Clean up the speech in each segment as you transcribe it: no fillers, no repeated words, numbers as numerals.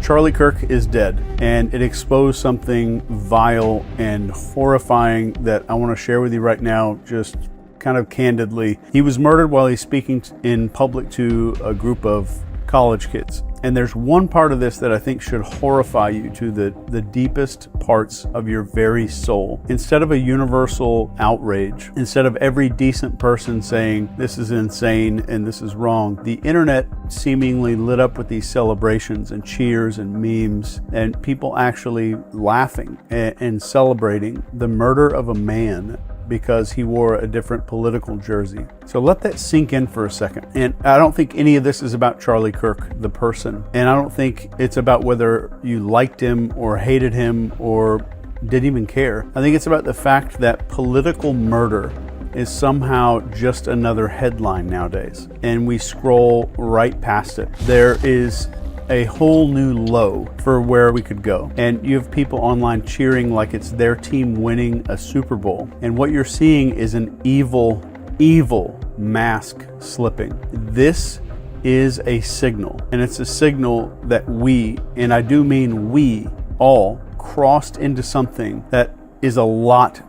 Charlie Kirk is dead, and it exposed something vile and horrifying that I want to share with you right now, just kind of candidly. He was murdered while he's speaking in public to a group of college kids. And there's one part of this that I think should horrify you to the deepest parts of your very soul. Instead of a universal outrage, instead of every decent person saying this is insane and this is wrong, the internet seemingly lit up with these celebrations and cheers and memes and people actually laughing and celebrating the murder of a man because he wore a different political jersey. So let that sink in for a second. And I don't think any of this is about Charlie Kirk, the person. And I don't think it's about whether you liked him or hated him or didn't even care. I think it's about the fact that political murder is somehow just another headline nowadays. And we scroll right past it. There is a whole new low for where we could go. And you have people online cheering like it's their team winning a Super Bowl. And what you're seeing is an evil, evil mask slipping. This is a signal. And it's a signal that we, and I do mean we, all crossed into something that is a lot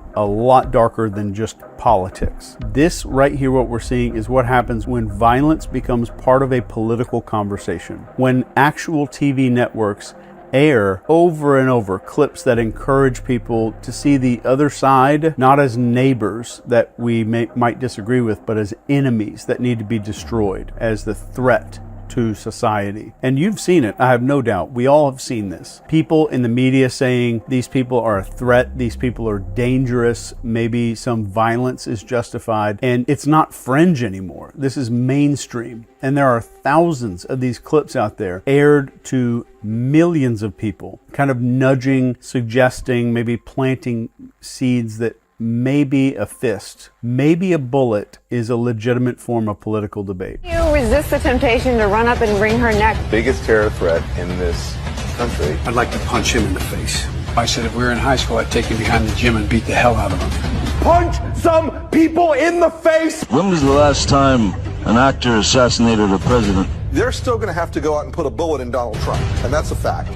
darker than just politics. This right here, what we're seeing, is what happens when violence becomes part of a political conversation. When actual TV networks air over and over clips that encourage people to see the other side not as neighbors that we might disagree with, but as enemies that need to be destroyed, as the threat to society. And you've seen it, I have no doubt. We all have seen this. People in the media saying these people are a threat, these people are dangerous, maybe some violence is justified, and it's not fringe anymore. This is mainstream. And there are thousands of these clips out there aired to millions of people, kind of nudging, suggesting, maybe planting seeds that maybe a fist, maybe a bullet is a legitimate form of political debate. You resist the temptation to run up and wring her neck. Biggest terror threat in this country. I'd like to punch him in the face. I said if we were in high school, I'd take him behind the gym and beat the hell out of him. Punch some people in the face! When was the last time an actor assassinated a president? They're still going to have to go out and put a bullet in Donald Trump, and that's a fact.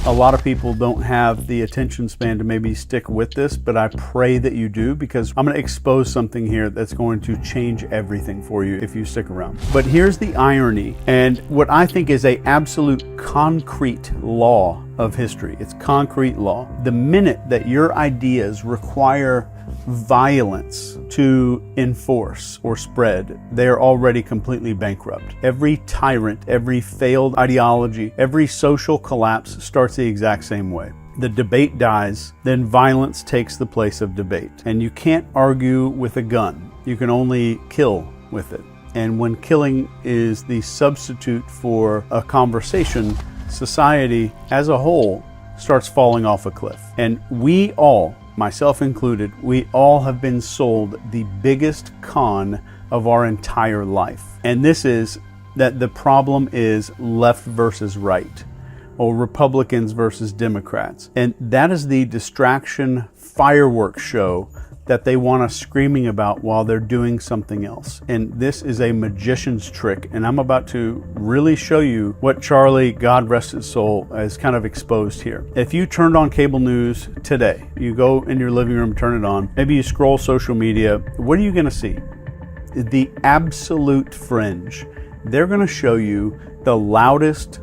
A lot of people don't have the attention span to maybe stick with this, but I pray that you do, because I'm going to expose something here that's going to change everything for you if you stick around. But here's the irony, and what I think is a absolute concrete law of history. It's concrete law. The minute that your ideas require violence to enforce or spread, they are already completely bankrupt. Every tyrant, every failed ideology, every social collapse starts the exact same way. The debate dies, then violence takes the place of debate. And you can't argue with a gun. You can only kill with it. And when killing is the substitute for a conversation, society as a whole starts falling off a cliff. And we all, myself included, we all have been sold the biggest con of our entire life. And this is that the problem is left versus right, or Republicans versus Democrats. And that is the distraction fireworks show that they want us screaming about while they're doing something else. And this is a magician's trick, and I'm about to really show you what Charlie, God rest his soul, has kind of exposed here. If you turned on cable news today, you go in your living room, turn it on, maybe you scroll social media, what are you going to see? The absolute fringe. They're going to show you the loudest,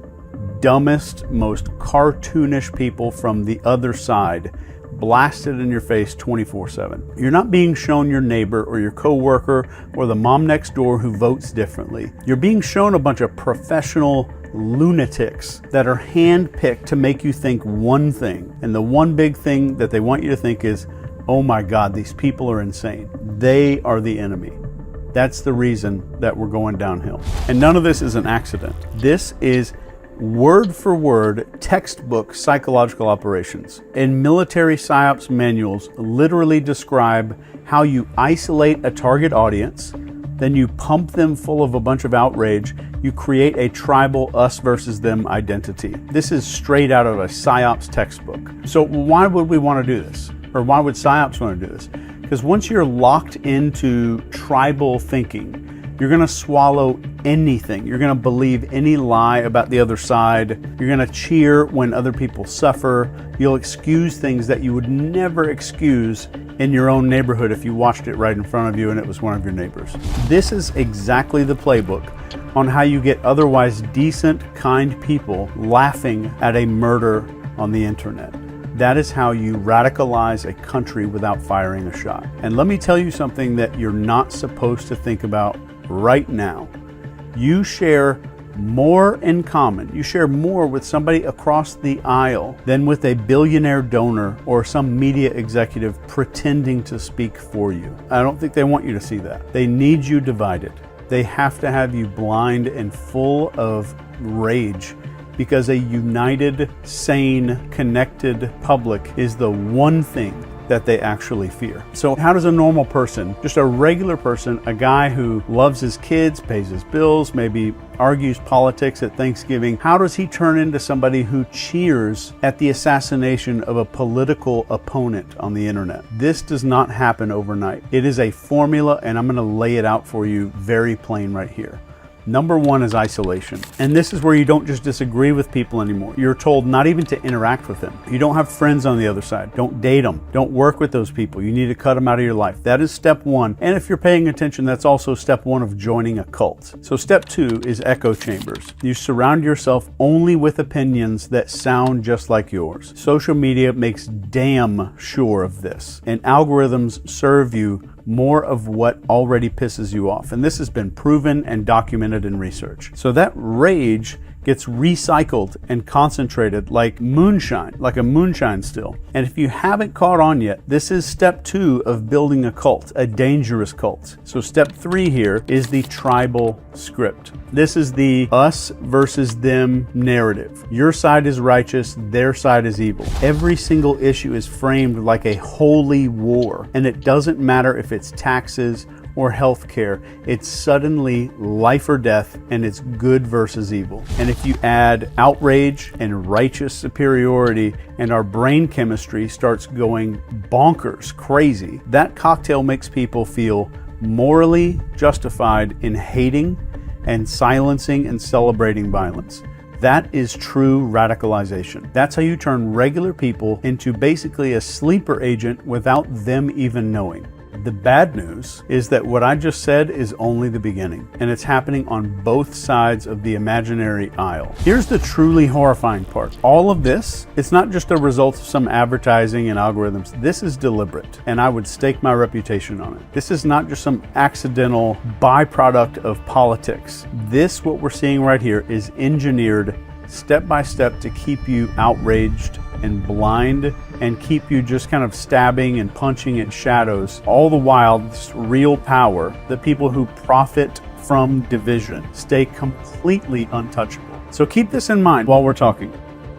dumbest, most cartoonish people from the other side blasted in your face 24/7. You're not being shown your neighbor or your coworker or the mom next door who votes differently. You're being shown a bunch of professional lunatics that are handpicked to make you think one thing. And the one big thing that they want you to think is, oh my God, these people are insane. They are the enemy. That's the reason that we're going downhill. And none of this is an accident. This is word for word textbook psychological operations. And military psyops manuals literally describe how you isolate a target audience, then you pump them full of a bunch of outrage, you create a tribal us versus them identity. This is straight out of a psyops textbook. So why would we want to do this? Or why would psyops want to do this? Because once you're locked into tribal thinking, You're going to swallow anything. You're going to believe any lie about the other side. You're going to cheer when other people suffer. You'll excuse things that you would never excuse in your own neighborhood if you watched it right in front of you and it was one of your neighbors. This is exactly the playbook on how you get otherwise decent, kind people laughing at a murder on the internet. That is how you radicalize a country without firing a shot. And let me tell you something that you're not supposed to think about right now. You share more in common. You share more with somebody across the aisle than with a billionaire donor or some media executive pretending to speak for you. I don't think they want you to see that. They need you divided. They have to have you blind and full of rage, because a united, sane, connected public is the one thing that they actually fear. So how does a normal person, just a regular person, a guy who loves his kids, pays his bills, maybe argues politics at Thanksgiving, how does he turn into somebody who cheers at the assassination of a political opponent on the internet? This does not happen overnight. It is a formula, and I'm going to lay it out for you very plain right here. Number one is isolation. And this is where you don't just disagree with people anymore. You're told not even to interact with them. You don't have friends on the other side. Don't date them. Don't work with those people. You need to cut them out of your life. That is step one. And if you're paying attention, that's also step one of joining a cult. So step two is echo chambers. You surround yourself only with opinions that sound just like yours. Social media makes damn sure of this. And algorithms serve you more of what already pisses you off. And this has been proven and documented in research. So that rage gets recycled and concentrated like moonshine, like a moonshine still. And if you haven't caught on yet, this is step two of building a cult, a dangerous cult. So step three here is the tribal script. This is the us versus them narrative. Your side is righteous, their side is evil. Every single issue is framed like a holy war, and it doesn't matter if it's taxes or healthcare. It's suddenly life or death, and it's good versus evil. And if you add outrage and righteous superiority, and our brain chemistry starts going bonkers, crazy, that cocktail makes people feel morally justified in hating and silencing and celebrating violence. That is true radicalization. That's how you turn regular people into basically a sleeper agent without them even knowing. The bad news is that what I just said is only the beginning, and it's happening on both sides of the imaginary aisle. Here's the truly horrifying part. All of this, it's not just a result of some advertising and algorithms. This is deliberate, and I would stake my reputation on it. This is not just some accidental byproduct of politics. This, what we're seeing right here, is engineered step by step to keep you outraged and blind and keep you just kind of stabbing and punching at shadows. All the while, this real power, the people who profit from division, stay completely untouchable. So keep this in mind while we're talking.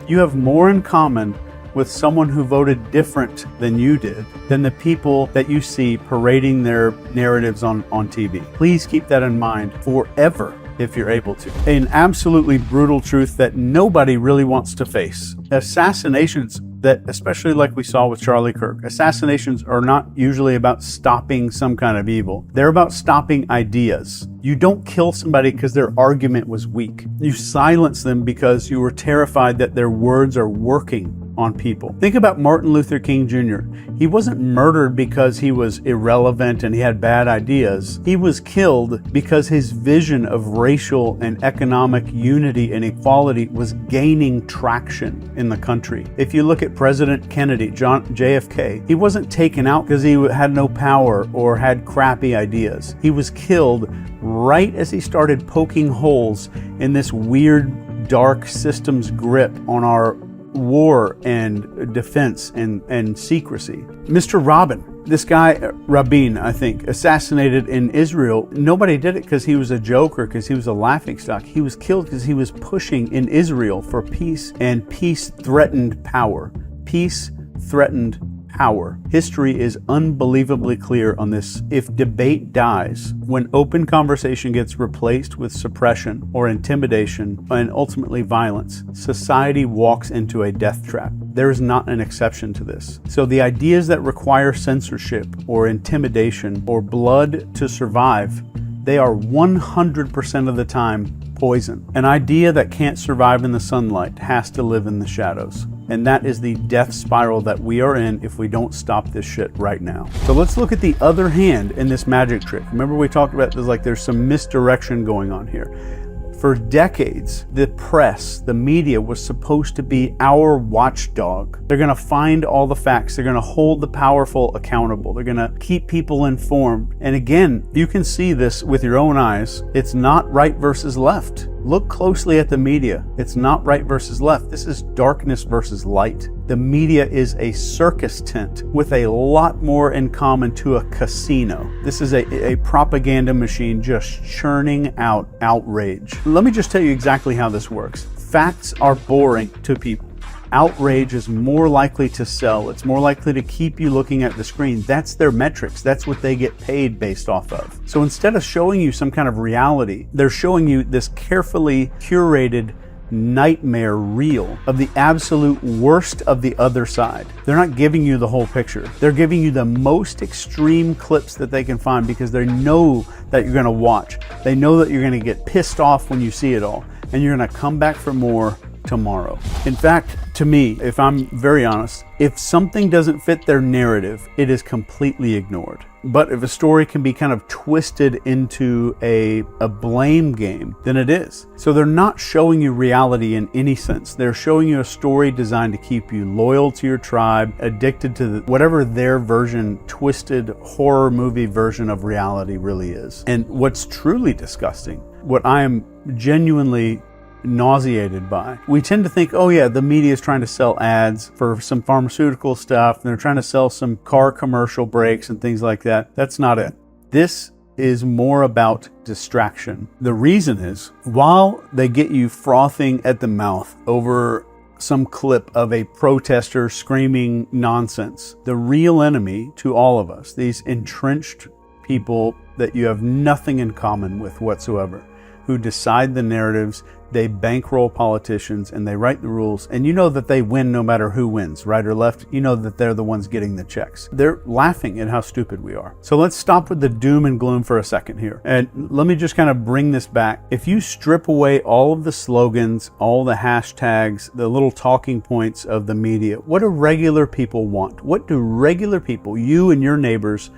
You have more in common with someone who voted different than you did than the people that you see parading their narratives on TV. Please keep that in mind forever, if you're able to. An absolutely brutal truth that nobody really wants to face. Assassinations that, especially like we saw with Charlie Kirk, assassinations are not usually about stopping some kind of evil. They're about stopping ideas. You don't kill somebody because their argument was weak. You silence them because you were terrified that their words are working on people. Think about Martin Luther King Jr. He wasn't murdered because he was irrelevant and he had bad ideas. He was killed because his vision of racial and economic unity and equality was gaining traction in the country. If you look at President Kennedy, JFK, he wasn't taken out because he had no power or had crappy ideas. He was killed right as he started poking holes in this weird, dark system's grip on our war and defense and secrecy. Mr. Rabin, this guy, Rabin, I think, assassinated in Israel. Nobody did it because he was a joke or because he was a laughingstock. He was killed because he was pushing in Israel for peace, and peace threatened power. Peace threatened power. History is unbelievably clear on this. If debate dies, when open conversation gets replaced with suppression or intimidation and ultimately violence, society walks into a death trap. There is not an exception to this. So the ideas that require censorship or intimidation or blood to survive They are 100% of the time poison. An idea that can't survive in the sunlight has to live in the shadows. And that is the death spiral that we are in if we don't stop this shit right now. So let's look at the other hand in this magic trick. Remember we talked about there's some misdirection going on here. For decades, the press, the media was supposed to be our watchdog. They're gonna find all the facts. They're gonna hold the powerful accountable. They're gonna keep people informed. And again, you can see this with your own eyes. It's not right versus left. Look closely at the media. It's not right versus left. This is darkness versus light. The media is a circus tent with a lot more in common to a casino. This is a propaganda machine just churning out outrage. Let me just tell you exactly how this works. Facts are boring to people. Outrage is more likely to sell. It's more likely to keep you looking at the screen. That's their metrics. That's what they get paid based off of. So instead of showing you some kind of reality, they're showing you this carefully curated nightmare reel of the absolute worst of the other side. They're not giving you the whole picture. They're giving you the most extreme clips that they can find because they know that you're going to watch. They know that you're going to get pissed off when you see it all, and you're going to come back for more tomorrow. In fact, to me, if I'm very honest, if something doesn't fit their narrative, it is completely ignored. But if a story can be kind of twisted into a blame game, then it is. So they're not showing you reality in any sense. They're showing you a story designed to keep you loyal to your tribe, addicted to whatever their version, twisted horror movie version of reality really is. And what's truly disgusting, what I am genuinely nauseated by. We tend to think, oh yeah, the media is trying to sell ads for some pharmaceutical stuff, and they're trying to sell some car commercial breaks and things like that. That's not it. This is more about distraction. The reason is, while they get you frothing at the mouth over some clip of a protester screaming nonsense, the real enemy to all of us, these entrenched people that you have nothing in common with whatsoever, who decide the narratives, they bankroll politicians, and they write the rules, and you know that they win no matter who wins, right or left. You know that they're the ones getting the checks. They're laughing at how stupid we are. So let's stop with the doom and gloom for a second here. And let me just kind of bring this back. If you strip away all of the slogans, all the hashtags, the little talking points of the media, what do regular people want? What do regular people, you and your neighbors,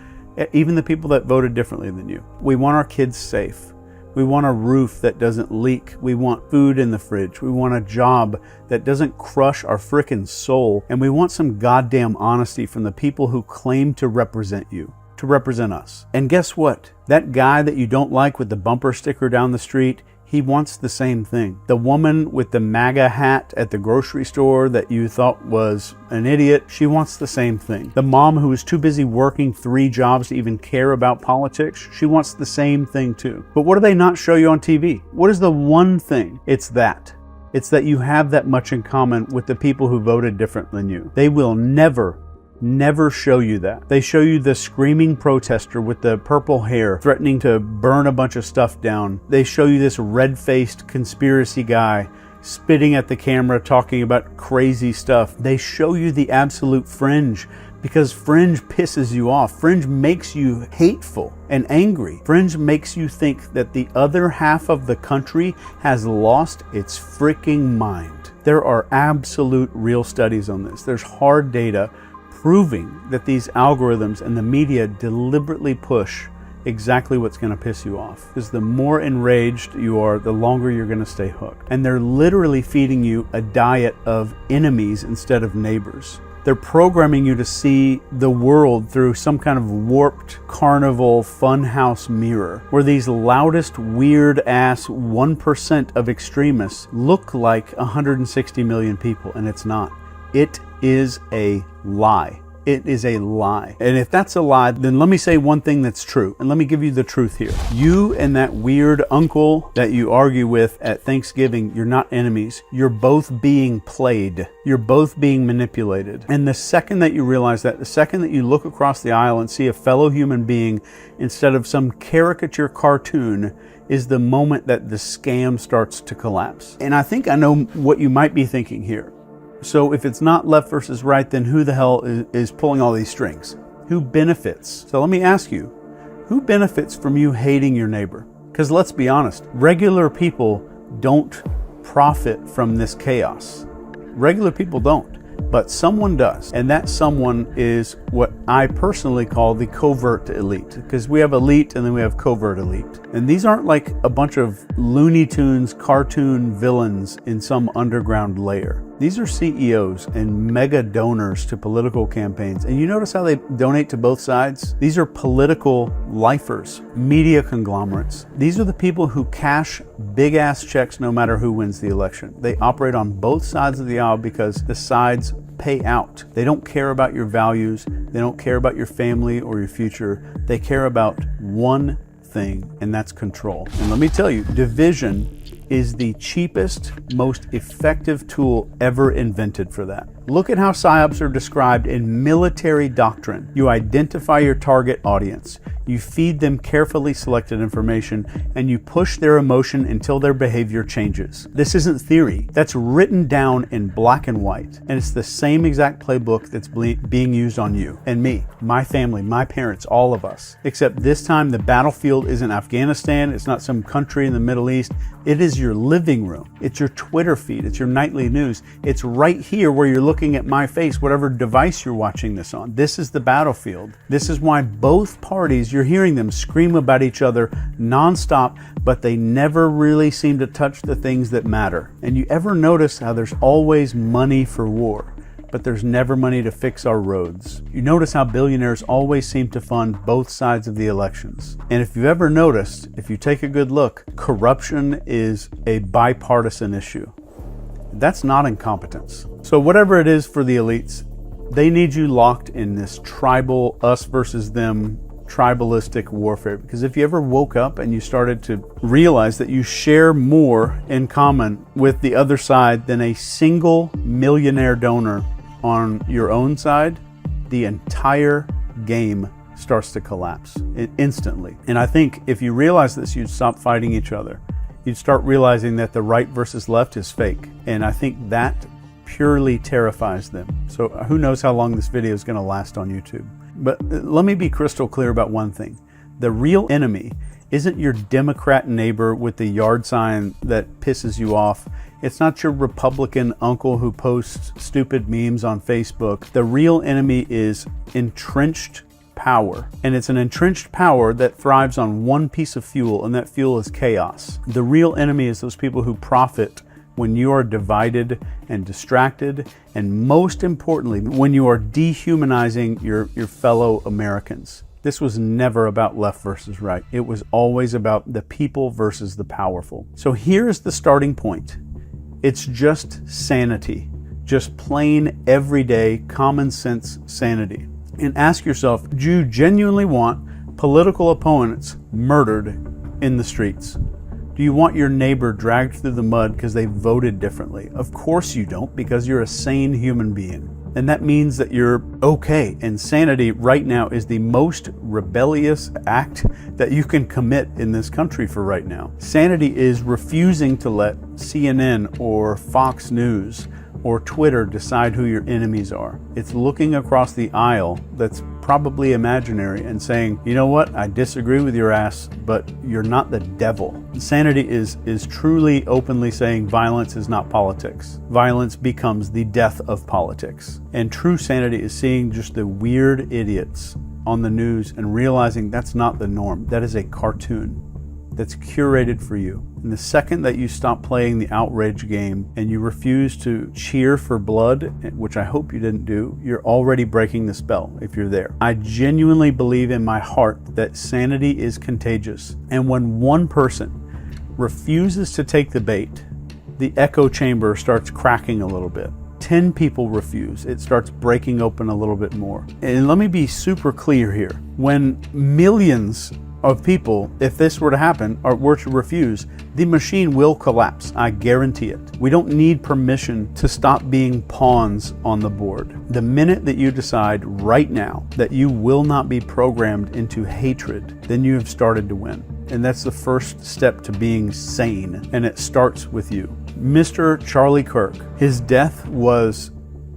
even the people that voted differently than you? We want our kids safe. We want a roof that doesn't leak. We want food in the fridge. We want a job that doesn't crush our frickin' soul. And we want some goddamn honesty from the people who claim to represent you, to represent us. And guess what? That guy that you don't like with the bumper sticker down the street, he wants the same thing. The woman with the MAGA hat at the grocery store that you thought was an idiot, she wants the same thing. The mom who is too busy working 3 jobs to even care about politics, she wants the same thing too. But what do they not show you on TV? What is the one thing? It's that you have that much in common with the people who voted different than you. They will never show you that. They show you the screaming protester with the purple hair threatening to burn a bunch of stuff down. They show you this red-faced conspiracy guy spitting at the camera talking about crazy stuff. They show you the absolute fringe because fringe pisses you off. Fringe makes you hateful and angry. Fringe makes you think that the other half of the country has lost its freaking mind. There are absolute real studies on this. There's hard data proving that these algorithms and the media deliberately push exactly what's going to piss you off. Because the more enraged you are, the longer you're going to stay hooked. And they're literally feeding you a diet of enemies instead of neighbors. They're programming you to see the world through some kind of warped carnival funhouse mirror, where these loudest, weird-ass 1% of extremists look like 160 million people, and it's not. It is a lie. It is a lie. And if that's a lie, then let me say one thing that's true. And let me give you the truth here. You and that weird uncle that you argue with at Thanksgiving, you're not enemies. You're both being played. You're both being manipulated. And the second that you realize that, the second that you look across the aisle and see a fellow human being instead of some caricature cartoon, is the moment that the scam starts to collapse. And I think I know what you might be thinking here. So if it's not left versus right, then who the hell is pulling all these strings? Who benefits? So let me ask you, Who benefits from you hating your neighbor? Because let's be honest, regular people don't profit from this chaos. Regular people don't, but someone does. And that someone is what I personally call the covert elite, because we have elite and then we have covert elite. And these aren't like a bunch of Looney Tunes cartoon villains in some underground lair. These are CEOs and mega donors to political campaigns. And you notice how they donate to both sides? These are political lifers, media conglomerates. These are the people who cash big ass checks no matter who wins the election. They operate on both sides of the aisle because the sides pay out. They don't care about your values. They don't care about your family or your future. They care about one thing, and that's control. And let me tell you, division is the cheapest, most effective tool ever invented for that. Look at how PSYOPs are described in military doctrine. You identify your target audience, you feed them carefully selected information, and you push their emotion until their behavior changes. This isn't theory. That's written down in black and white. And it's the same exact playbook that's being used on you and me, my family, my parents, all of us. Except this time the battlefield isn't Afghanistan, it's not some country in the Middle East. It is your living room. It's your Twitter feed. It's your nightly news. It's right here where you're looking at my face, whatever device you're watching this on. This is the battlefield. This is why both parties, you're hearing them scream about each other nonstop, but they never really seem to touch the things that matter. And you ever notice how there's always money for war, but there's never money to fix our roads? You notice how billionaires always seem to fund both sides of the elections. And if you've ever noticed, if you take a good look, corruption is a bipartisan issue. That's not incompetence. So whatever it is for the elites, they need you locked in this tribal, us versus them, tribalistic warfare. Because if you ever woke up and you started to realize that you share more in common with the other side than a single millionaire donor on your own side, the entire game starts to collapse instantly. And I think if you realize this, you'd stop fighting each other. You'd start realizing that the right versus left is fake. And I think that purely terrifies them. So who knows how long this video is going to last on YouTube. But let me be crystal clear about one thing. The real enemy isn't your Democrat neighbor with the yard sign that pisses you off. It's not your Republican uncle who posts stupid memes on Facebook. The real enemy is entrenched power. And it's an entrenched power that thrives on one piece of fuel, and that fuel is chaos. The real enemy is those people who profit when you are divided and distracted, and most importantly, when you are dehumanizing your fellow Americans. This was never about left versus right. It was always about the people versus the powerful. So here's the starting point. It's just sanity, just plain everyday common sense sanity. And ask yourself, do you genuinely want political opponents murdered in the streets? Do you want your neighbor dragged through the mud because they voted differently? Of course you don't, because you're a sane human being. And that means that you're okay. And sanity right now is the most rebellious act that you can commit in this country for right now. Sanity is refusing to let CNN or Fox News or Twitter decide who your enemies are. It's looking across the aisle that's probably imaginary and saying, you know what, I disagree with your ass, but you're not the devil. Sanity is truly openly saying violence is not politics. Violence becomes the death of politics. And true sanity is seeing just the weird idiots on the news and realizing that's not the norm. That is a cartoon that's curated for you. And the second that you stop playing the outrage game and you refuse to cheer for blood, which I hope you didn't do, you're already breaking the spell if you're there. I genuinely believe in my heart that sanity is contagious. And when one person refuses to take the bait, the echo chamber starts cracking a little bit. 10 people refuse, it starts breaking open a little bit more. And let me be super clear here. When millions of people, if this were to happen, or were to refuse, the machine will collapse. I guarantee it. We don't need permission to stop being pawns on the board. The minute that you decide right now that you will not be programmed into hatred, then you have started to win. And that's the first step to being sane. And it starts with you. Mr. Charlie Kirk, his death was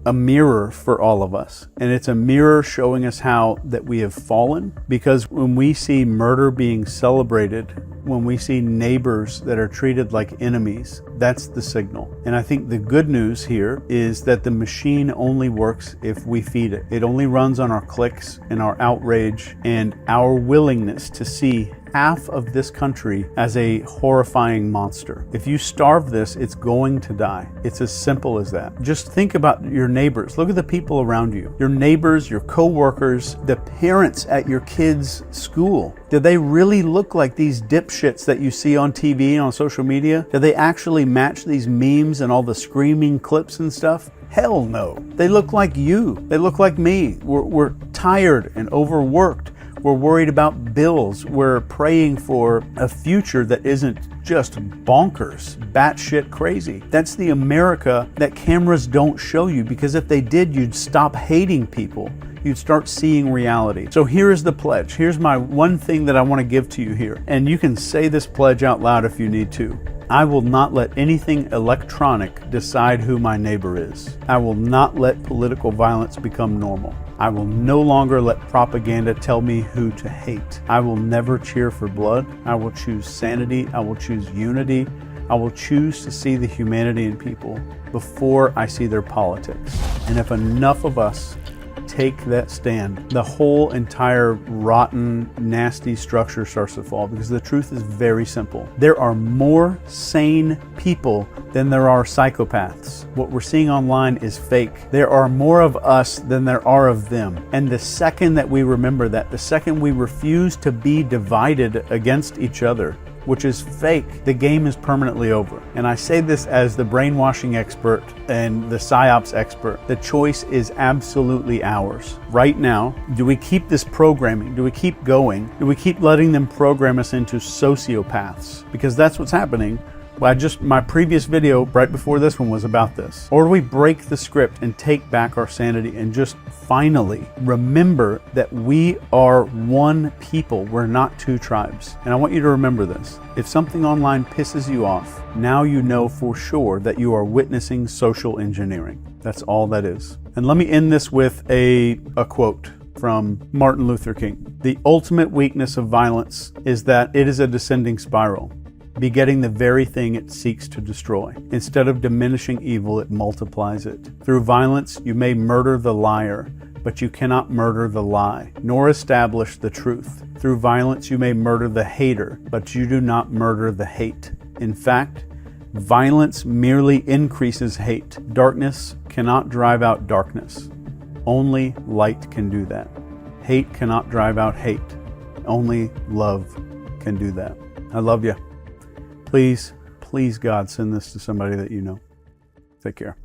a mirror for all of us. And it's a mirror showing us how that we have fallen, because when we see murder being celebrated, when we see neighbors that are treated like enemies, that's the signal. And I think the good news here is that the machine only works if we feed it. It only runs on our clicks and our outrage and our willingness to see half of this country as a horrifying monster. If you starve this, it's going to die. It's as simple as that. Just think about your neighbors. Look at the people around you. Your neighbors, your co-workers, the parents at your kids' school. Do they really look like these dipshits that you see on TV and on social media? Do they actually match these memes and all the screaming clips and stuff? Hell no. They look like you. They look like me. We're tired and overworked. We're worried about bills. We're praying for a future that isn't just bonkers, batshit crazy. That's the America that cameras don't show you, because if they did, you'd stop hating people. You'd start seeing reality. So here is the pledge. Here's my one thing that I want to give to you here. And you can say this pledge out loud if you need to. I will not let anything electronic decide who my neighbor is. I will not let political violence become normal. I will no longer let propaganda tell me who to hate. I will never cheer for blood. I will choose sanity. I will choose unity. I will choose to see the humanity in people before I see their politics. And if enough of us take that stand, the whole entire rotten, nasty structure starts to fall, because the truth is very simple. There are more sane people than there are psychopaths. What we're seeing online is fake. There are more of us than there are of them. And the second that we remember that, the second we refuse to be divided against each other, which is fake, the game is permanently over. And I say this as the brainwashing expert and the psyops expert. The choice is absolutely ours. Right now, do we keep this programming? Do we keep going? Do we keep letting them program us into sociopaths? Because that's what's happening. My previous video right before this one was about this. Or do we break the script and take back our sanity and just finally remember that we are one people? We're not two tribes. And I want you to remember this. If something online pisses you off, now you know for sure that you are witnessing social engineering. That's all that is. And let me end this with a quote from Martin Luther King. The ultimate weakness of violence is that it is a descending spiral, begetting the very thing it seeks to destroy. Instead of diminishing evil, it multiplies it. Through violence, you may murder the liar, but you cannot murder the lie, nor establish the truth. Through violence, you may murder the hater, but you do not murder the hate. In fact, violence merely increases hate. Darkness cannot drive out darkness. Only light can do that. Hate cannot drive out hate. Only love can do that. I love you. Please, God, send this to somebody that you know. Take care.